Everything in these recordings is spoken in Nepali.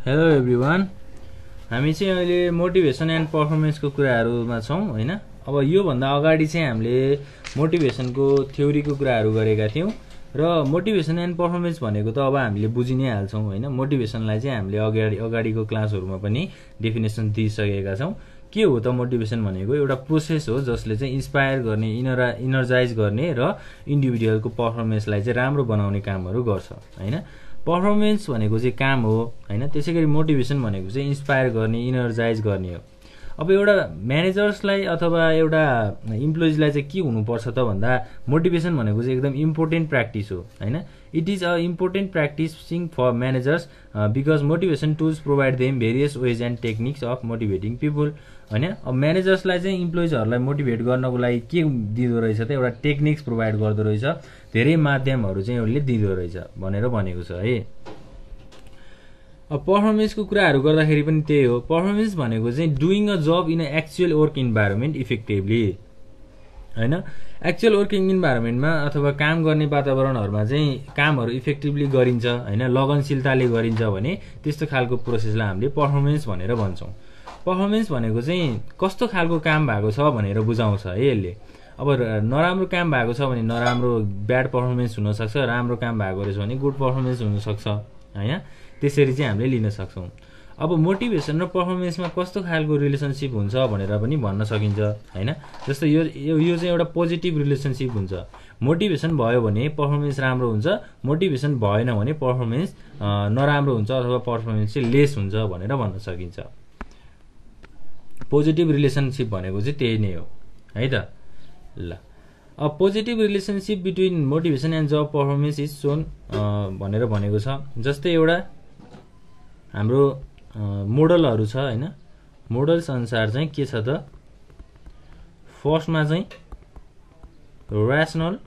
हेलो एभ्रिवान, हामी चाहिँ अहिले मोटिभेसन एन्ड पर्फर्मेन्सको कुराहरूमा छौँ हैन। अब योभन्दा अगाडि चाहिँ हामीले मोटिभेसनको थ्योरीको कुराहरू गरेका थियौँ र मोटिभेसन एन्ड पर्फर्मेन्स भनेको त अब हामीले बुझि नै हाल्छौँ हैन। मोटिभेसनलाई चाहिँ हामीले अगाडिको क्लासहरूमा पनि डेफिनेसन दिइसकेका छौँ। के हो त मोटिभेसन भनेको? एउटा प्रोसेस हो जसले चाहिँ इन्स्पायर गर्ने, इनर्जाइज गर्ने र इन्डिभिजुअलको पर्फर्मेन्सलाई चाहिँ राम्रो बनाउने कामहरू गर्छ हैन। पर्फर्मेन्स भनेको चाहिँ काम हो हैन। त्यसैगरी मोटिभेसन भनेको चाहिँ इन्स्पायर गर्ने, इनर्जाइज गर्ने हो। अब एउटा म्यानेजर्सलाई अथवा एउटा इम्प्लोइजलाई चाहिँ के हुनुपर्छ त भन्दा मोटिभेसन भनेको चाहिँ एकदम इम्पोर्टेन्ट प्र्याक्टिस हो हैन। It is a important practicing for managers because motivation tools provide them various ways and techniques of motivating people हैन। अब म्यानेजर्सलाई चाहिँ इम्प्लोइजहरूलाई मोटिभेट गर्नको लागि के दिँदो रहेछ त? एउटा टेक्निक्स प्रोभाइड गर्दो रहेछ, धेरै माध्यमहरू चाहिँ उसले दिँदो रहेछ भनेर भनेको छ है। अब पर्फर्मेन्सको कुराहरू गर्दाखेरि पनि त्यही हो। पर्फर्मेन्स भनेको चाहिँ doing a job in a actual work environment effectively हैन। एक्चुअल वर्किङ इन्भाइरोमेन्टमा अथवा काम गर्ने वातावरणहरूमा चाहिँ कामहरू इफेक्टिभली गरिन्छ हैन, लगनशीलताले गरिन्छ भने त्यस्तो खालको प्रोसेसलाई हामीले पर्फर्मेन्स भनेर भन्छौँ। पर्फर्मेन्स भनेको चाहिँ कस्तो खालको काम भएको छ भनेर बुझाउँछ है यसले। अब नराम्रो काम भएको छ भने नराम्रो ब्याड पर्फर्मेन्स हुनसक्छ, राम्रो काम भएको रहेछ भने गुड पर्फर्मेन्स हुनसक्छ हैन। त्यसरी चाहिँ हामीले लिन सक्छौँ। अब मोटिभेसन र पर्फर्मेन्समा कस्तो खालको रिलेसनसिप हुन्छ भनेर पनि भन्न सकिन्छ हैन। जस्तो यो चाहिँ एउटा पोजिटिभ रिलेसनसिप हुन्छ। मोटिभेसन भयो भने पर्फर्मेन्स राम्रो हुन्छ, मोटिभेसन भएन भने पर्फर्मेन्स नराम्रो हुन्छ अथवा पर्फर्मेन्स चाहिँ लेस हुन्छ भनेर भन्न सकिन्छ। पोजिटिभ रिलेसनसिप भनेको चाहिँ त्यही नै हो है त। ल, अब positive relationship between motivation and job performance is shown भनेर भनेको छ। जस्तै एउटा हाम्रो मोडलहरू छ हैन। मोडल्स अनुसार चाहिँ के छ त? फर्स्टमा चाहिँ ऱ्यासनल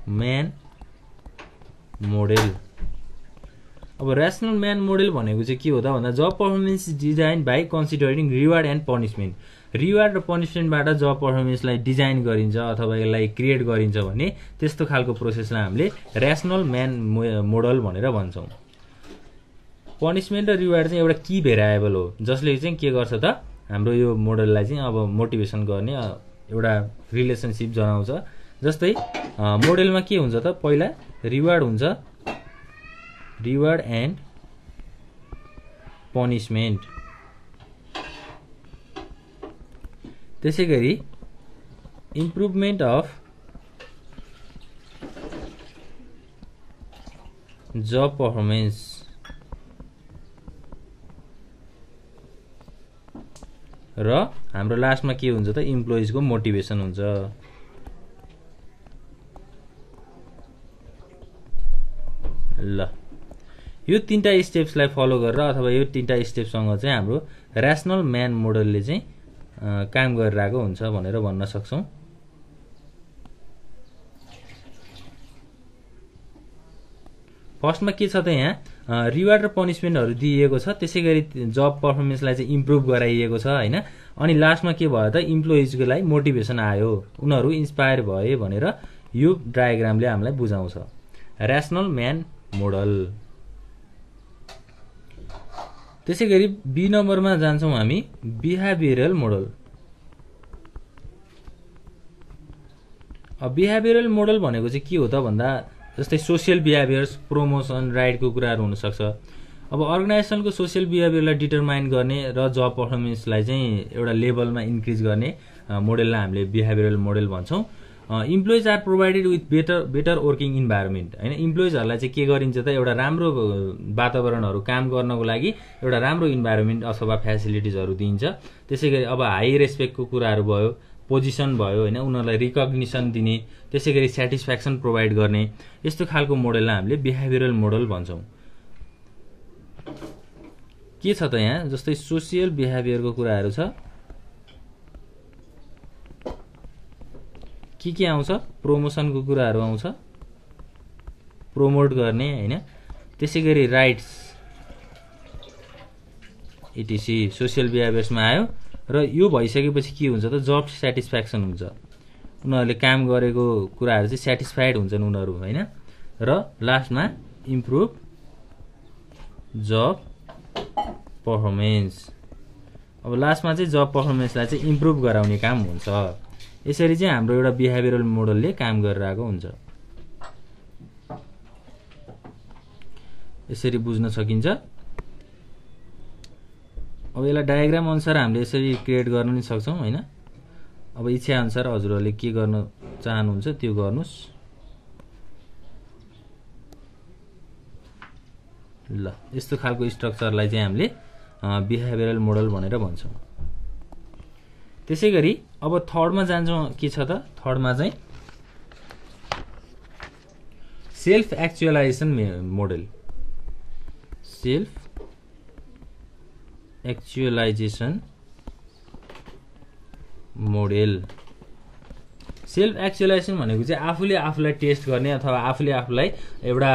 म्यान मोडेल। अब ऱ्यासनल म्यान मोडेल भनेको चाहिँ के हो त भन्दा job performance is design by considering reward and punishment. Reward र पनिसमेन्टबाट जब पर्फर्मेन्सलाई डिजाइन गरिन्छ अथवा यसलाई क्रिएट गरिन्छ भने त्यस्तो खालको प्रोसेसलाई हामीले ऱ्यासनल म्यान मोडल भनेर भन्छौँ। पनिसमेन्ट र रिवार्ड चाहिँ एउटा की भेरिएबल हो जसले चाहिँ के गर्छ त? हाम्रो यो मोडललाई चाहिँ अब मोटिभेसन गर्ने एउटा रिलेसनसिप जनाउँछ। जस्तै मोडेलमा के हुन्छ त? पहिला रिवार्ड हुन्छ, रिवार्ड एन्ड पनिसमेन्ट। त्यसै गरी इम्प्रुभमेन्ट अफ जब पर्फर्मेन्स र हाम्रो लास्टमा के हुन्छ त? इम्प्लोइजको मोटिभेसन हुन्छ। ल, यो तीनटा स्टेप्सलाई फलो गरेर अथवा यो तीनटा स्टेपसँग चाहिँ हाम्रो ऱ्यासनल म्यान मोडलले चाहिँ काम गरिरहेको हुन्छ भनेर भन्न सक्छौँ। फर्स्टमा के छ त? यहाँ रिवार्ड र पनिसमेन्टहरू दिइएको छ, त्यसै गरी जब पर्फर्मेन्सलाई चाहिँ इम्प्रुभ गराइएको छ हैन। अनि लास्टमा के भयो त? इम्प्लोइजको लागि मोटिभेसन आयो, उनीहरू इन्स्पायर भए भनेर यो डायग्रामले हामीलाई बुझाउँछ। Rational man model. त्यसै गरी बी नम्बरमा जान्छौँ हामी, बिहेभियरल मोडल। अब बिहेभियरल मोडल भनेको चाहिँ के हो त भन्दा जस्तै सोसियल बिहेभियर्स, प्रमोसन, राइटको कुराहरू हुनसक्छ। अब अर्गनाइजेसनको सोसियल बिहेभियरलाई डिटरमाइन गर्ने र जब पर्फर्मेन्सलाई चाहिँ एउटा लेभलमा इन्क्रिज गर्ने मोडललाई हामीले बिहेभियरल मोडल भन्छौँ। Employees are provided with better working environment हैन। इम्प्लोइजहरूलाई चाहिँ के गरिन्छ त? एउटा राम्रो वातावरणहरू काम गर्नको लागि एउटा राम्रो इन्भाइरोमेन्ट अथवा फ्यासिलिटिजहरू दिइन्छ। त्यसै गरी अब हाई रेस्पेक्टको कुराहरू भयो, पोजिसन भयो हैन, उनीहरूलाई रिकग्निसन दिने, त्यसै गरी सेटिस्फ्याक्सन प्रोभाइड गर्ने, यस्तो खालको मोडललाई हामीले बिहेभियरल मोडल भन्छौँ। के छ त यहाँ? जस्तै सोसियल बिहेभियरको कुराहरू छ। के आउँछ? प्रमोसनको कुराहरू आउँछ, प्रोमोट गर्ने हैन। त्यसै गरी राइट्स इटिसी सोसियल बिहेभियर्समा आयो। र यो भइसकेपछि के हुन्छ त? जब सेटिस्फ्याक्सन हुन्छ, उनीहरूले काम गरेको कुराहरू चाहिँ सेटिस्फाइड हुन्छन् उनीहरू हैन। र लास्टमा इम्प्रुभ जब पर्फर्मेन्स। अब लास्टमा चाहिँ जब पर्फर्मेन्सलाई चाहिँ इम्प्रुभ गराउने काम हुन्छ। यसरी चाहिँ हाम्रो एउटा बिहेभियरल मोडलले काम गरिरहेको हुन्छ। यसरी बुझ्न सकिन्छ। अब यसलाई डायग्राम अनुसार हामीले यसरी क्रिएट गर्न नि सक्छौं हैन। अब इच्छा अनुसार हजुरहरूले के गर्न चाहनुहुन्छ त्यो गर्नुस्। ल यस्तो खालको स्ट्रक्चरलाई चाहिँ हामीले बिहेभियरल मोडल भनेर भन्छौं। त्यसैगरी अब थर्डमा जान्छौं। के छ त थर्डमा चाहिँ self actualisation model. Self actualisation model. Self actualisation भनेको चाहिँ आफूले आफूलाई टेस्ट गर्ने अथवा आफूले आफूलाई एउटा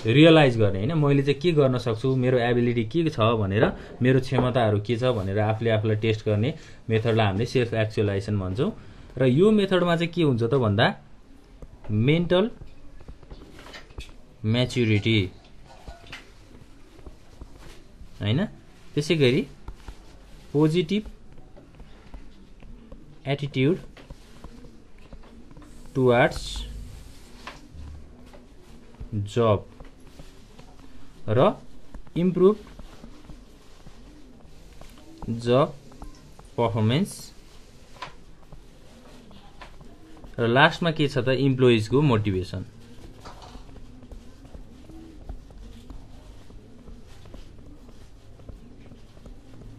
रियलाइज गर्ने हैन। मैले चाहिँ के गर्न सक्छु, मेरो एबिलिटी के छ भनेर, मेरो क्षमताहरू के छ भनेर आफूले आफूलाई टेस्ट गर्ने मेथडलाई हामीले सेल्फ एक्चुअलाइजेसन भन्छौं। र यो मेथडमा चाहिँ के हुन्छ त भन्दा मेन्टल म्याच्युरिटी हैन, त्यसैगरी पोजिटिभ एटिट्युड टुवर्ड्स जब र इम्प्रुभ जब पर्फर्मेन्स र लास्टमा के छ त इम्प्लोइजको मोटिभेसन।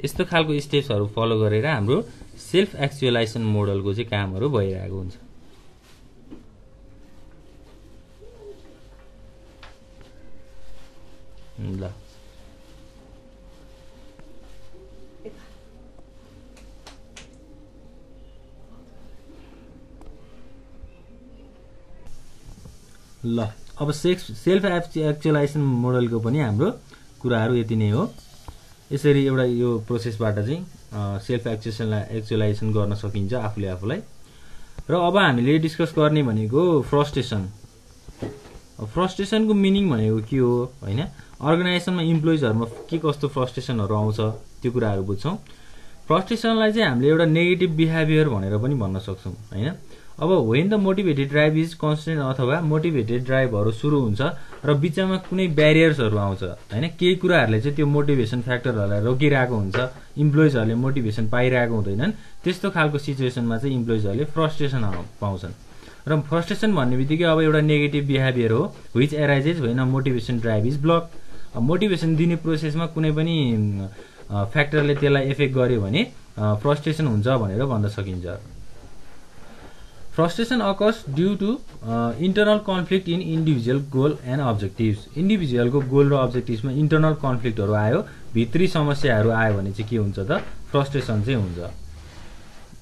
यस्तो खालको स्टेप्सहरु फलो गरेर हाम्रो सेल्फ एक्चुअलाइजेसन मोडलको चाहिँ कामहरु भइरहेको हुन्छ। ल ल अब सेल्फ एक्चुअलाइजेसन मोडलको पनि हाम्रो कुराहरु यति नै हो। यसरी एउटा यो प्रोसेसबाट चाहिँ सेल्फ एक्चुअलाइजेसन गर्न सकिन्छ आफूले आफूलाई। र अब हामीले डिस्कस गर्ने भनेको फ्रस्ट्रेसन। फ्रस्ट्रेसनको मिनिङ भनेको के हो हैन, अर्गनाइजेसनमा इम्प्लोइजहरुमा के कस्तो फ्रस्ट्रेसनहरु आउँछ त्यो कुराहरु बुझ्छौं। फ्रस्ट्रेसनलाई चाहिँ हामीले एउटा नेगेटिभ बिहेभियर भनेर पनि भन्न सक्छौं हैन। अब when the motivated drive is constant अथवा मोटिभेटेड ड्राइभहरु सुरु हुन्छ र बीचमा कुनै ब्यारियर्सहरु आउँछ हैन, केही कुराहरुले चाहिँ त्यो मोटिभेसन फ्याक्टरहरुलाई रोकिरहेको हुन्छ, इम्प्लोइजहरुले मोटिभेसन पाइरहेको हुँदैनन्, त्यस्तो खालको सिचुएसनमा चाहिँ इम्प्लोइजहरुले फ्रस्ट्रेसन पाउँछन्। र फ्रस्ट्रेसन भन्ने बित्तिकै अब एउटा नेगेटिभ बिहेभियर हो which arises when a motivation drive is block. Motivation दिने प्रोसेसमा कुनै पनि फ्याक्टरले त्यसलाई इफेक्ट गर्यो भने फ्रस्ट्रेसन हुन्छ भनेर भन्न सकिन्छ। Frustration occurs due to internal conflict in individual goal and objectives. Individual को गोल र objectives मा internal conflict हरु आयो, भित्री समस्याहरु आयो भने चाहिँ के हुन्छ त फ्रस्ट्रेसन चाहिँ हुन्छ।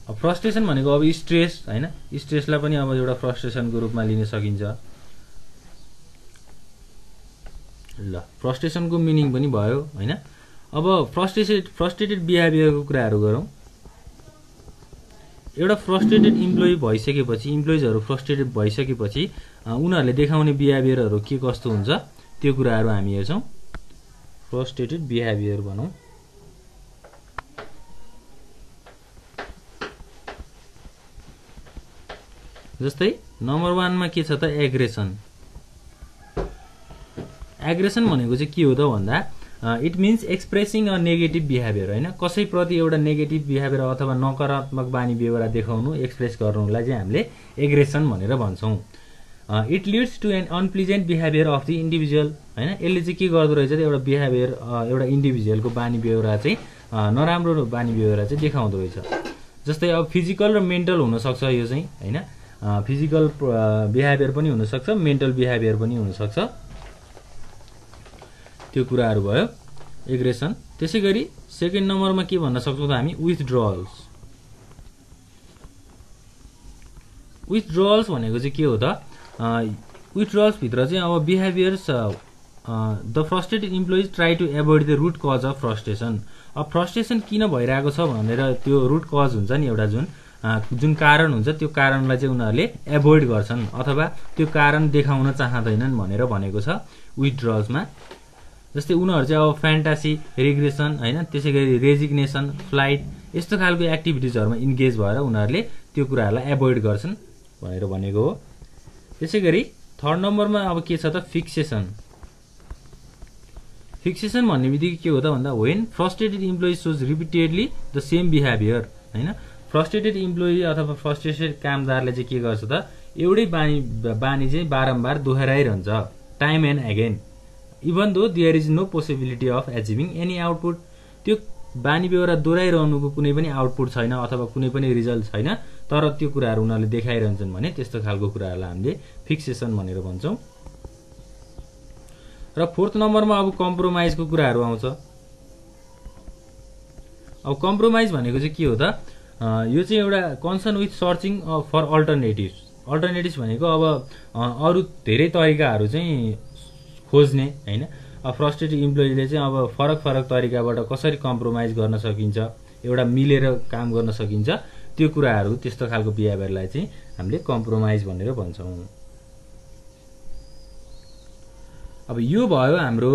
अब फ्रस्ट्रेसन भनेको अब स्ट्रेस हैन, स्ट्रेसलाई पनि अब एउटा फ्रस्ट्रेसनको रूपमा लिन सकिन्छ। ल फ्रस्ट्रेसनको मिनिङ पनि भयो हैन। अब फ्रस्ट्रेटेड बिहेभियरको कुराहरु गरौँ। एउटा फ्रस्ट्रेटेड इम्प्लोइ भइसकेपछि, इम्प्लोइजहरु फ्रस्ट्रेटेड भइसकेपछि उनीहरुले देखाउने बिहेभियरहरु के कस्तो हुन्छ त्यो कुराहरु हामी हेर्छौं। फ्रस्ट्रेटेड बिहेभियर भनौं। जस्तै नम्बर 1 मा के छ त एग्रेसन। एग्रेसन भनेको चाहिँ के हो त भन्दा it means expressing a negative behaviour हैन, कसैप्रति एउटा नेगेटिभ बिहेभियर अथवा नकारात्मक बानी व्यवहार देखाउनु, एक्सप्रेस गर्नुलाई चाहिँ हामीले एग्रेसन भनेर भन्छौं। It leads to an unpleasant behaviour of the individual हैन। यसले चाहिँ के गर्दो रहेछ त एउटा बिहेभियर, एउटा इन्डिभिजुअलको बानी व्यवहार चाहिँ नराम्रो बानी व्यवहार चाहिँ देखाउँदो रहेछ। जस्तै अब फिजिकल र मेन्टल हुन सक्छ यो चाहिँ हैन, फिजिकल बिहेभियर पनि हुन सक्छ, मेन्टल बिहेभियर पनि हुन सक्छ, त्यो कुराहरु भयो एग्रेसन। त्यसैगरी सेकेन्ड नम्बरमा के भन्न सक्छौं त हामी विथड्रअल्स। विथड्रअल्स भनेको चाहिँ के हो त विथड्रअल्स भित्र चाहिँ अब behaviours the frustrated employees try to avoid the root cause of frustration. अब फ्रस्ट्रेसन किन भइरहेको छ भनेर त्यो रुट कज हुन्छ नि एउटा जुन कारण हुन्छ त्यो कारणलाई चाहिँ उनीहरुले एभोइड गर्छन् अथवा त्यो कारण देखाउन चाहदैनन् भनेर भनेको छ विथड्रअल्समा। जस्तै उनीहरू चाहिँ अब फ्यान्टासी, रिग्रेसन हैन, त्यसैगरी रेजिग्नेसन, फ्लाइट यस्तो खालको एक्टिभिटिजहरुमा इन्गेज भएर उनीहरूले त्यो कुराहरूलाई एभोइड गर्छन् भनेर भनेको हो। त्यसैगरी थर्ड नम्बरमा अब के छ त फिक्सेसन। फिक्सेसन भन्ने बित्तिकै के हो त भन्दा when frustrated employee shows repeatedly the same behaviour हैन। फ्रस्ट्रेटेड इम्प्लोइ अथवा फ्रस्ट्रेटेड कामदारले चाहिँ के गर्छ त एउटै बानी चाहिँ बारम्बार दोहोऱ्याइरहन्छ time and again even though there is no possibility of achieving any output. त्यो बानी बेहोरा दोहोऱ्याइरहनुको कुनै पनि आउटपुट छैन अथवा कुनै पनि रिजल्ट छैन, तर त्यो कुराहरू उनीहरूले देखाइरहन्छन् भने त्यस्तो खालको कुराहरूलाई हामीले फिक्सेसन भनेर भन्छौँ। र फोर्थ नम्बरमा अब कम्प्रोमाइजको कुराहरू आउँछ। अब कम्प्रोमाइज भनेको चाहिँ के हो त, यो चाहिँ एउटा concern with searching for alternatives. Alternatives भनेको अब अरू धेरै तरिकाहरू चाहिँ खोज्ने हैन। अब फ्रस्ट्रेटेड इम्प्लोइले चाहिँ अब फरक फरक तरिकाबाट कसरी कम्प्रोमाइज गर्न सकिन्छ, एउटा मिलेर काम गर्न सकिन्छ, त्यो कुराहरू त्यस्तो खालको बिहेभियरलाई चाहिँ हामीले कम्प्रोमाइज भनेर भन्छौँ। अब यो भयो हाम्रो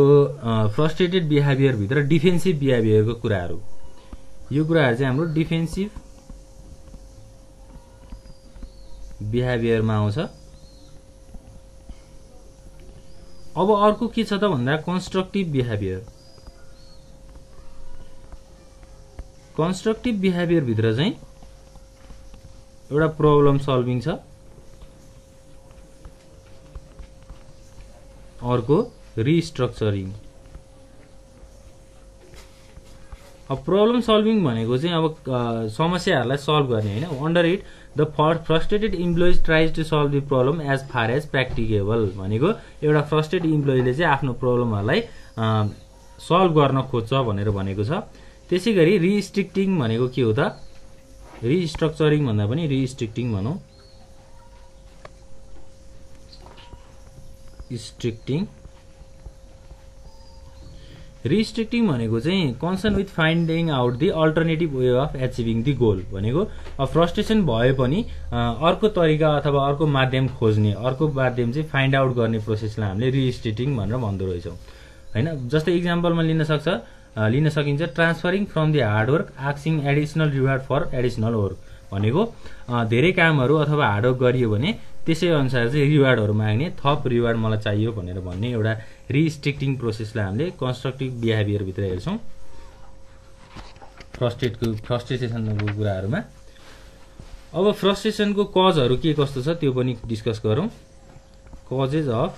फ्रस्ट्रेटेड बिहेभियर भित्र डिफेन्सिभ बिहेभियरको कुराहरू। यो कुराहरू चाहिँ हाम्रो डिफेन्सिभ बिहेभियरमा आउँछ। अब अर्को के छ त भन्दा कन्स्ट्रक्टिभ बिहेभियर। कन्स्ट्रक्टिभ बिहेभियर भित्र चाहिँ एउटा प्रब्लम सल्भिङ छ, अर्को रिस्ट्रक्चरिङ। अब प्रब्लम सल्भिङ भनेको चाहिँ अब समस्याहरूलाई सल्भ गर्ने हैन। Under it the frustrated employees tries to solve the problem as far as practicable भनेको एउटा फ्रस्ट्रेटेड इम्प्लोइले चाहिँ आफ्नो प्रब्लमहरूलाई सल्भ गर्न खोज्छ भनेर भनेको छ। त्यसैगरी रिस्ट्रिक्टिङ भनेको के हो त, रिस्ट्रक्चरिङ भन्दा पनि रिस्ट्रिक्टिङ भनौँ। रिस्ट्रिक्टिङ भनेको चाहिँ concern with finding out the alternative way of achieving the goal भनेको फ्रस्ट्रेसन भए पनि अर्को तरिका अथवा अर्को माध्यम खोज्ने, अर्को माध्यम चाहिँ फाइन्ड आउट गर्ने प्रोसेसलाई हामीले रिस्ट्रिक्टिङ भनेर भन्दो रहेछौँ हैन। जस्तै इक्जाम्पलमा लिन सकिन्छ transferring from the hard work asking additional reward for additional work भनेको धेरै कामहरू अथवा हार्डवर्क गरियो भने त्यसै अनुसार चाहिँ रिवार्डहरू माग्ने, थप रिवार्ड मलाई चाहियो भनेर भन्ने एउटा रिस्ट्रिक्टिङ प्रोसेसलाई हामीले कन्स्ट्रक्टिभ बिहेभियर भित्र हेर्छौँ फ्रस्ट्रेसनको कुराहरूमा। अब फ्रस्ट्रेसनको कजहरू के कस्तो छ त्यो पनि डिस्कस गरौँ। Causes of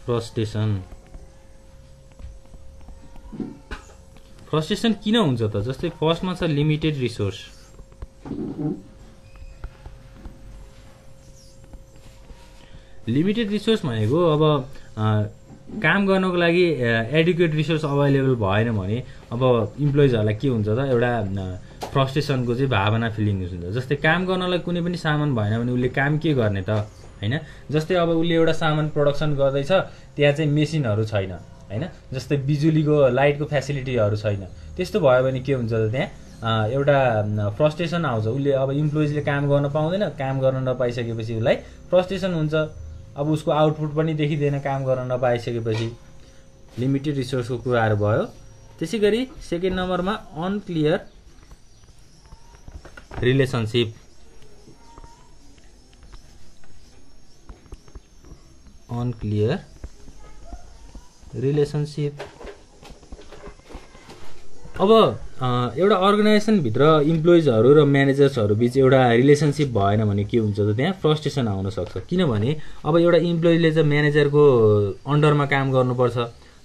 frustration. फ्रस्ट्रेसन किन हुन्छ त, जस्तै फर्स्टमा छ लिमिटेड रिसोर्स। लिमिटेड रिसोर्स भनेको अब काम गर्नको लागि एडुकेट रिसोर्स अभाइलेबल भएन भने अब इम्प्लोइजहरूलाई के हुन्छ त, एउटा फ्रस्ट्रेसनको चाहिँ भावना फिलिङ हुन्छ। जस्तै काम गर्नलाई कुनै पनि सामान भएन भने उसले काम के गर्ने त हैन। जस्तै अब उसले एउटा सामान प्रोडक्सन गर्दैछ, त्यहाँ चाहिँ मेसिनहरू छैन हैन, जस्तै बिजुलीको लाइटको फेसिलिटीहरू छैन। त्यस्तो भयो भने के हुन्छ त, त्यहाँ एउटा फ्रस्ट्रेसन आउँछ। उसले अब इम्प्लोइजले काम गर्न पाउँदैन, काम गर्न नपाइसकेपछि उसलाई फ्रस्ट्रेसन हुन्छ। अब उसको आउटपुट पनि देखिँदैन काम गर्न नपाइसकेपछि। लिमिटेड रिसोर्सको कुराहरू भयो। त्यसैगरी सेकेन्ड नम्बरमा अनक्लियर रिलेसनसिप। अनक्लियर रिलेसनसिप अब एउटा अर्गनाइजेसनभित्र इम्प्लोइजहरू र म्यानेजर्सहरू बीच एउटा रिलेसनसिप भएन भने के हुन्छ त, त्यहाँ फ्रस्ट्रेसन आउन सक्छ। किनभने अब एउटा इम्प्लोइजले चाहिँ म्यानेजरको अन्डरमा काम गर्नुपर्छ।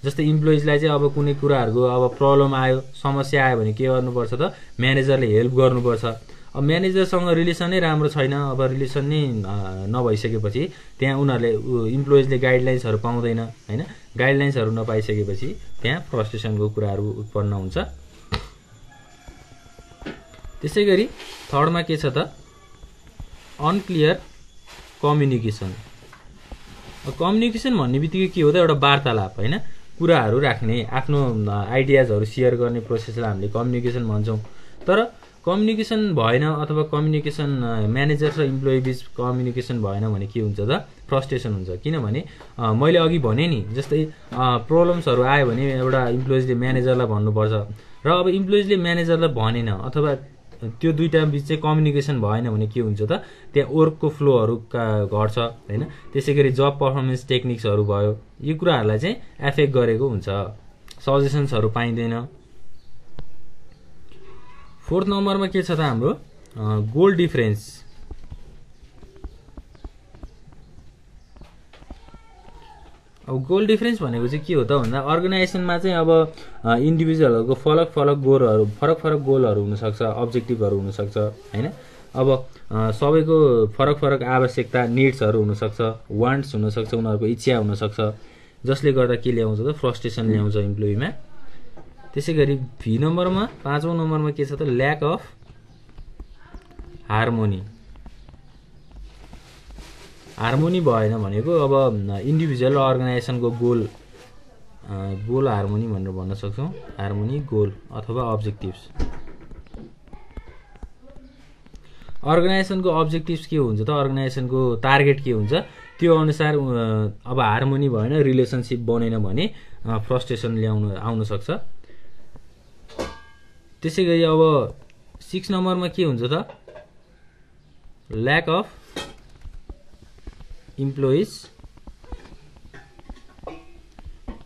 जस्तै इम्प्लोइजलाई चाहिँ अब कुनै कुराहरूको अब प्रब्लम आयो, समस्या आयो भने के गर्नुपर्छ त, म्यानेजरले हेल्प गर्नुपर्छ। अब म्यानेजरसँग रिलेसनै राम्रो छैन, अब रिलेसन नै नभइसकेपछि त्यहाँ उनीहरूले इम्प्लोइजले गाइडलाइन्सहरू पाउँदैन हैन। गाइडलाइन्सहरू नपाइसकेपछि त्यहाँ फ्रस्ट्रेसनको कुराहरू उत्पन्न हुन्छ। त्यसैगरी थर्डमा के छ त, अनक्लियर कम्युनिकेसन। कम्युनिकेसन भन्ने बित्तिकै के हो त, एउटा वार्तालाप हैन, कुराहरू राख्ने, आफ्नो आइडियाजहरू सेयर गर्ने प्रोसेसलाई हामीले कम्युनिकेसन भन्छौँ। तर कम्युनिकेसन भएन अथवा कम्युनिकेसन म्यानेजर र इम्प्लोइ बीच कम्युनिकेसन भएन भने के हुन्छ त फ्रस्ट्रेसन हुन्छ। किनभने मैले अघि भने नि जस्तै प्रब्लम्सहरू आयो भने एउटा इम्प्लोइजले म्यानेजरलाई भन्नुपर्छ र अब इम्प्लोइजले म्यानेजरलाई भनेन अथवा त्यो दुईटा बीच चाहिँ कम्युनिकेसन भएन भने के हुन्छ त त्यहाँ वर्कको फ्लोहरू घट्छ हैन। त्यसैगरी जब पर्फर्मेन्स टेक्निक्सहरू भयो यो कुराहरूलाई चाहिँ एफेक्ट गरेको हुन्छ, सजेसन्सहरू पाइँदैन। फोर्थ नम्बरमा के छ त हाम्रो गोल डिफरेन्स। अब गोल डिफरेन्स भनेको चाहिँ के हो त भन्दा अर्गनाइजेसनमा चाहिँ अब इन्डिभिजुअलहरूको फरक फरक गोलहरू हुनसक्छ, अब्जेक्टिभहरू हुनसक्छ हैन। अब सबैको फरक आवश्यकता निड्सहरू हुनसक्छ, वान्ट्स हुनसक्छ, उनीहरूको इच्छा हुनसक्छ, जसले गर्दा के ल्याउँछ त फ्रस्ट्रेसन ल्याउँछ इम्प्लोइमा। त्यसैगरी भी नम्बरमा 5औं नम्बरमा के छ त ल्याक अफ हार्मोनी। हार्मोनी भएन भनेको अब इन्डिभिजुअल र अर्गनाइजेसनको गोल हार्मोनी भनेर भन्न सक्छौँ। हार्मोनी गोल अथवा अब्जेक्टिभ्स। अर्गनाइजेसनको अब्जेक्टिभ्स के हुन्छ त अर्गनाइजेसनको टार्गेट के हुन्छ त्यो अनुसार अब हार्मोनी भएन, रिलेसनसिप बनेन भने फ्रस्ट्रेसन आउन सक्छ। त्यसैगरी अब 6 नम्बरमा के हुन्छ त ल्याक अफ इम्प्लोइज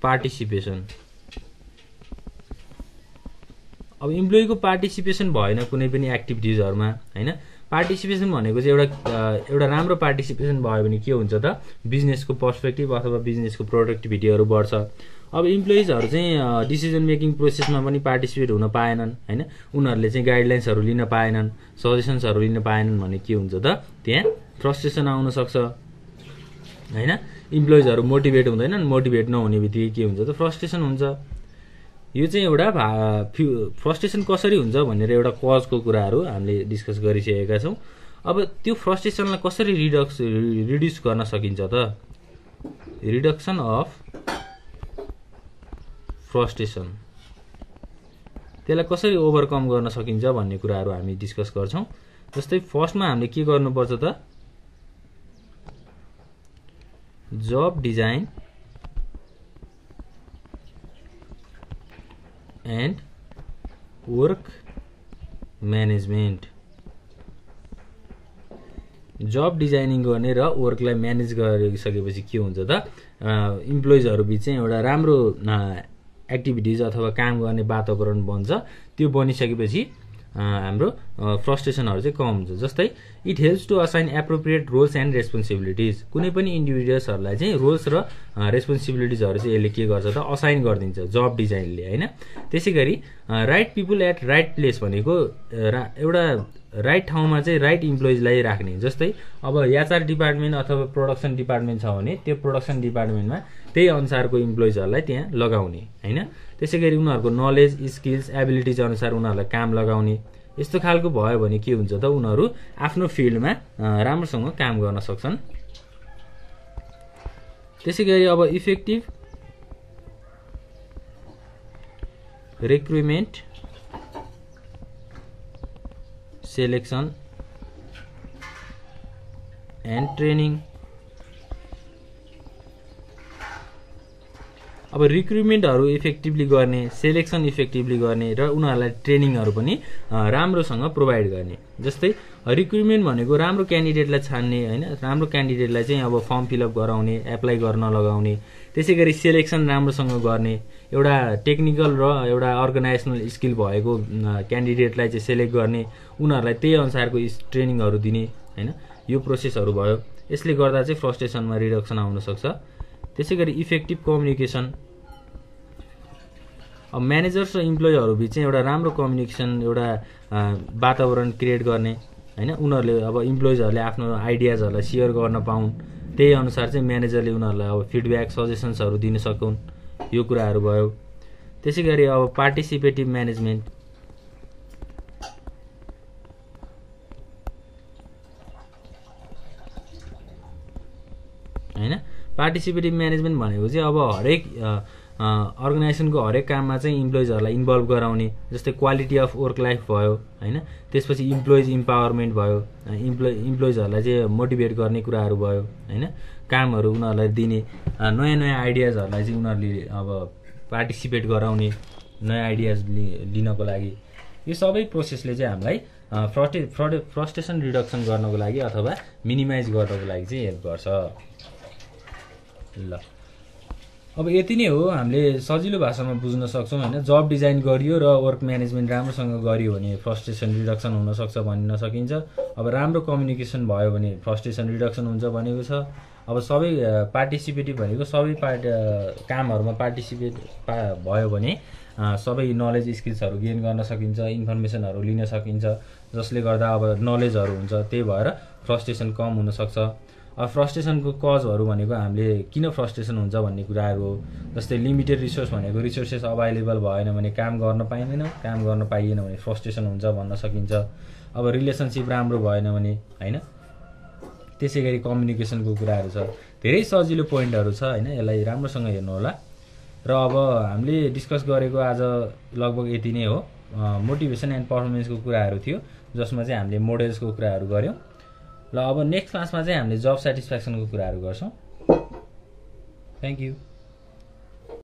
पार्टिसिपेसन। अब इम्प्लोइको पार्टिसिपेसन भएन कुनै पनि एक्टिभिटिजहरुमा हैन। पार्टिसिपेसन भनेको चाहिँ एउटा राम्रो पार्टिसिपेसन भयो भने के हुन्छ त बिजनेसको पर्सपेक्टिभ अथवा बिजनेसको प्रोडक्टिभिटीहरु बढ्छ। अब इम्प्लोइजहरु चाहिँ डिसिजन मेकिङ प्रोसेसमा पनि पार्टिसिपेट हुन पाएनन् हैन, उनीहरुले चाहिँ गाइडलाइन्सहरु लिन पाएनन्, सजेसन्सहरु लिन पाएनन् भने के हुन्छ त त्यहाँ फ्रस्ट्रेसन आउन सक्छ हैन। इम्प्लोइजहरु मोटिभेट हुँदैनन्, मोटिभेट नहुने बित्तिकै के हुन्छ त फ्रस्ट्रेसन हुन्छ। यो चाहिँ एउटा फ्रस्ट्रेसन कसरी हुन्छ भनेर एउटा कजको कुराहरु हामीले डिस्कस गरिसकेका छौं। अब त्यो फ्रस्ट्रेसनलाई कसरी रिड्युस गर्न सकिन्छ त रिडक्सन अफ फ्रस्ट्रेसन, त्यसलाई कसरी ओभरकम गर्न सकिन्छ भन्ने कुराहरु हामी डिस्कस गर्छौं। जस्तै फर्स्टमा हामीले के गर्नुपर्छ त job design and work management. Job designing गर्ने र वर्कलाई म्यानेज गरिसकेपछि के हुन्छ त इम्प्लोइजहरु बीच चाहिँ एउटा राम्रो एक्टिभिटिज अथवा काम गर्ने वातावरण बन्छ। त्यो बनिसकेपछि हाम्रो फ्रस्ट्रेसनहरु चाहिँ कम हुन्छ। जस्तै it helps to assign appropriate roles and responsibilities. कुनै पनि इन्डिभिजुअल्सहरुलाई चाहिँ रोल्स र रेस्पोन्सिबिलिटिजहरु चाहिँ यसले के गर्छ त असाइन गरिदिन्छ जब डिजाइनले हैन। त्यसैगरी right people at right place भनेको एउटा राइट ठाउँमा चाहिँ राइट इम्प्लोइजलाई राख्ने। जस्तै अब एचआर डिपार्टमेन्ट अथवा प्रोडक्सन डिपार्टमेन्ट छ भने त्यो प्रोडक्सन डिपार्टमेन्टमा त्यही अनुसारको इम्प्लोइजहरुलाई त्यहाँ लगाउने हैन। त्यसैगरी उनीहरुको नलेज, स्किल्स, एबिलिटिज अनुसार उनीहरुलाई काम लगाउने। यस्तो खालको भयो भने के हुन्छ त उनीहरु आफ्नो फिल्डमा राम्रोसँग काम गर्न सक्छन्। त्यसैगरी अब effective recruitment, selection and training. अब रिक्रुटमेन्टहरु इफेक्टिभली गर्ने, सेलेक्सन इफेक्टिभली गर्ने र उनीहरुलाई ट्रेनिङहरु पनि राम्रोसँग प्रोवाइड गर्ने। जस्तै रिक्रुटमेन्ट भनेको राम्रो क्यान्डिडेटलाई छान्ने हैन, राम्रो क्यान्डिडेटलाई चाहिँ अब फर्म फिलअप गराउने, एप्लाई गर्न लगाउने। त्यसैगरी सेलेक्सन राम्रोसँग गर्ने, एउटा टेक्निकल र एउटा अर्गनाइजेसनल स्किल भएको क्यान्डिडेटलाई चाहिँ सेलेक्ट गर्ने, उनीहरुलाई त्यही अनुसारको ट्रेनिङहरु दिने हैन। यो प्रोसेसहरु भयो। यसले गर्दा चाहिँ फ्रस्ट्रेसनमा रिडक्सन आउन सक्छ। त्यसैगरी इफेक्टिभ कम्युनिकेसन। अब म्यानेजर्स र इम्प्लोइजहरु बीच चाहिँ एउटा राम्रो कम्युनिकेसन, एउटा वातावरण क्रिएट गर्ने हैन। उनीहरुले अब इम्प्लोइजहरुले आफ्नो आइडियाजहरुलाई शेयर गर्न पाउन्, त्यही अनुसार चाहिँ म्यानेजरले उनीहरुलाई अब फिडब्याक, सजेसन्सहरु दिन सकुन्। यो कुराहरु भयो। त्यसैगरी अब पार्टिसिपेटिभ म्यानेजमेन्ट। हैन, पार्टिसिपेटिभ म्यानेजमेन्ट भनेको चाहिँ अब हरेक अर्गनाइजेसनको हरेक काममा चाहिँ इम्प्लोइजहरूलाई इन्भल्भ गराउने, जस्तै क्वालिटी अफ वर्क लाइफ भयो होइन, त्यसपछि इम्प्लोइज इम्पावरमेन्ट भयो, इम्प्लोइजहरूलाई चाहिँ मोटिभेट गर्ने कुराहरू भयो होइन, कामहरू उनीहरूलाई दिने, नयाँ नयाँ आइडियाजहरूलाई चाहिँ उनीहरूले अब पार्टिसिपेट गराउने, नयाँ आइडियाज लिनको लागि। यो सबै प्रोसेसले चाहिँ हामीलाई फ्रस्ट्रेसन रिडक्सन गर्नको लागि अथवा मिनिमाइज गर्नको लागि चाहिँ हेल्प गर्छ। ल अब यति नै हो, हामीले सजिलो भाषामा बुझ्न सक्छौँ होइन। जब डिजाइन गरियो र वर्क म्यानेजमेन्ट राम्रोसँग गरियो भने फ्रस्ट्रेसन रिडक्सन हुनसक्छ भन्न सकिन्छ। अब राम्रो कम्युनिकेसन भयो भने फ्रस्ट्रेसन रिडक्सन हुन्छ भनेको छ। अब सबै पार्टिसिपेटिभ भनेको सबै कामहरूमा पार्टिसिपेट भयो भने सबै नलेज स्किल्सहरू गेन गर्न सकिन्छ, इन्फर्मेसनहरू लिन सकिन्छ, जसले गर्दा अब नलेजहरू हुन्छ, त्यही भएर फ्रस्ट्रेसन कम हुनसक्छ। अब फ्रस्ट्रेसनको कजहरू भनेको हामीले किन फ्रस्ट्रेसन हुन्छ भन्ने कुराहरू हो। जस्तै लिमिटेड रिसोर्स भनेको रिसोर्सेस अभाइलेबल भएन भने काम गर्न पाइँदैन, काम गर्न पाइएन भने फ्रस्ट्रेसन हुन्छ भन्न सकिन्छ। अब रिलेसनसिप राम्रो भएन भने होइन, त्यसै गरी कम्युनिकेसनको कुराहरू छ। धेरै सजिलो पोइन्टहरू छ होइन, यसलाई राम्रोसँग हेर्नु होला। र अब हामीले डिस्कस गरेको आज लगभग यति नै हो। मोटिभेसन एन्ड पर्फर्मेन्सको कुराहरू थियो, जसमा चाहिँ हामीले मोडेल्सको कुराहरू गऱ्यौँ। ल अब नेक्स्ट क्लासमा चाहिँ हामीले जब सेटिस्फ्याक्सनको कुराहरू गर्छौँ। Thank you.